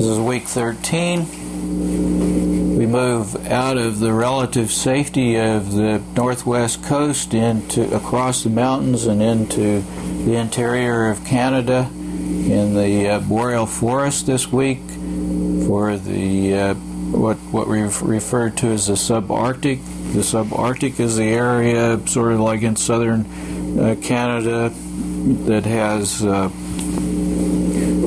This is week 13. We move out of the relative safety of the northwest coast across the mountains and into the interior of Canada in the boreal forest this week for the what we refer to as the subarctic. The subarctic is the area sort of like in southern Canada that has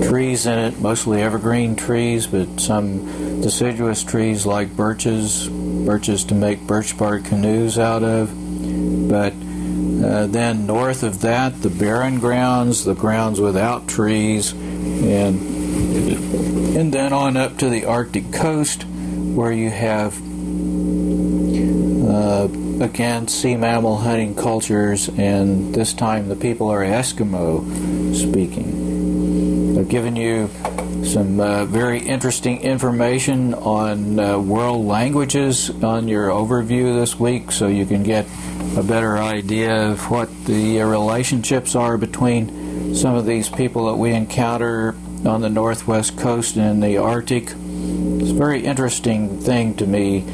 trees in it, mostly evergreen trees, but some deciduous trees like birches to make birch bark canoes out of. But then north of that, the barren grounds, the grounds without trees, and then on up to the Arctic coast, where you have again sea mammal hunting cultures, and this time the people are Eskimo speaking. I've given you some very interesting information on world languages on your overview this week, so you can get a better idea of what the relationships are between some of these people that we encounter on the northwest coast and in the Arctic. It's a very interesting thing to me,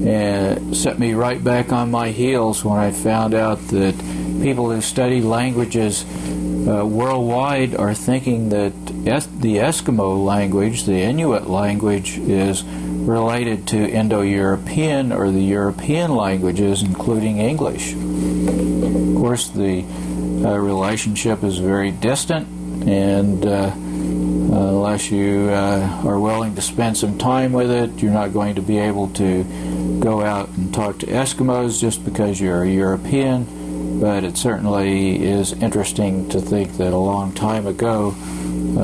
and set me right back on my heels when I found out that people who study languages worldwide are thinking that the Eskimo language, the Inuit language, is related to Indo-European or the European languages, including English. Of course, the relationship is very distant, and unless you are willing to spend some time with it, you're not going to be able to go out and talk to Eskimos just because you're a European. But it certainly is interesting to think that a long time ago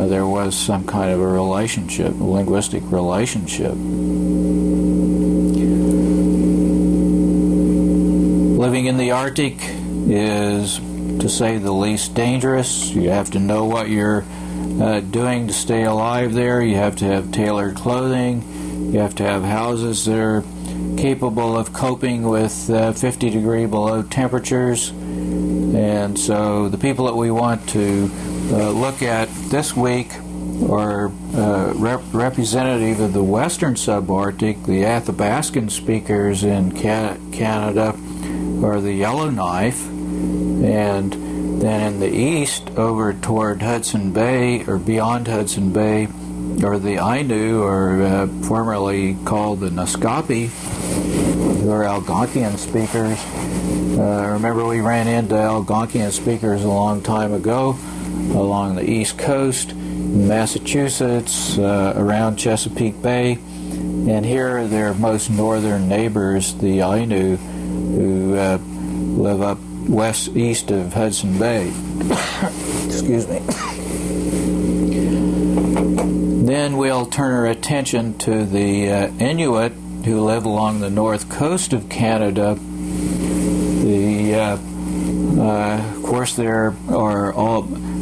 there was some kind of a relationship, a linguistic relationship. Living in the Arctic is, to say the least, dangerous. You have to know what you're doing to stay alive there. You have to have tailored clothing. You have to have houses that are capable of coping with 50 degree below temperatures. And so the people that we want to look at this week are representative of the western subarctic. The Athabascan speakers in Canada are the Yellowknife, and then in the east over toward Hudson Bay or beyond Hudson Bay are the Ainu, or formerly called the Naskapi, who are Algonquian speakers. Remember, we ran into Algonquian speakers a long time ago along the east coast, in Massachusetts, around Chesapeake Bay, and here are their most northern neighbors, the Ainu, who live up east of Hudson Bay. Excuse me. Then we'll turn our attention to the Inuit, who live along the north coast of Canada. Of course, there are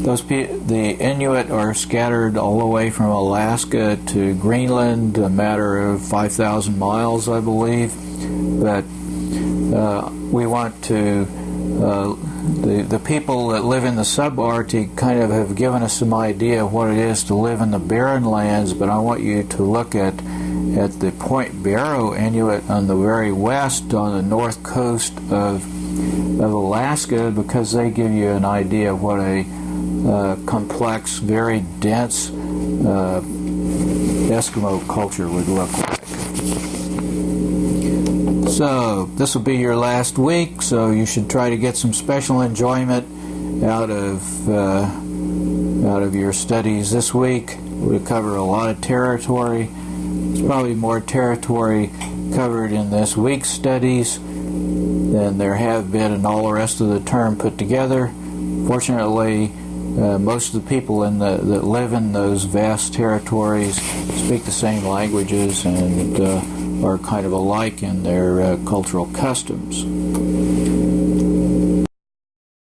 the Inuit are scattered all the way from Alaska to Greenland, a matter of 5,000 miles, I believe. But we want to the people that live in the subarctic kind of have given us some idea of what it is to live in the barren lands. But I want you to look at the Point Barrow Inuit on the very west, on the north coast of Alaska, because they give you an idea of what a complex, very dense Eskimo culture would look like. So this will be your last week, so you should try to get some special enjoyment out of your studies this week. We cover a lot of territory. There's probably more territory covered in this week's studies than there have been in all the rest of the term put together. Fortunately, most of the people that live in those vast territories speak the same languages and are kind of alike in their cultural customs.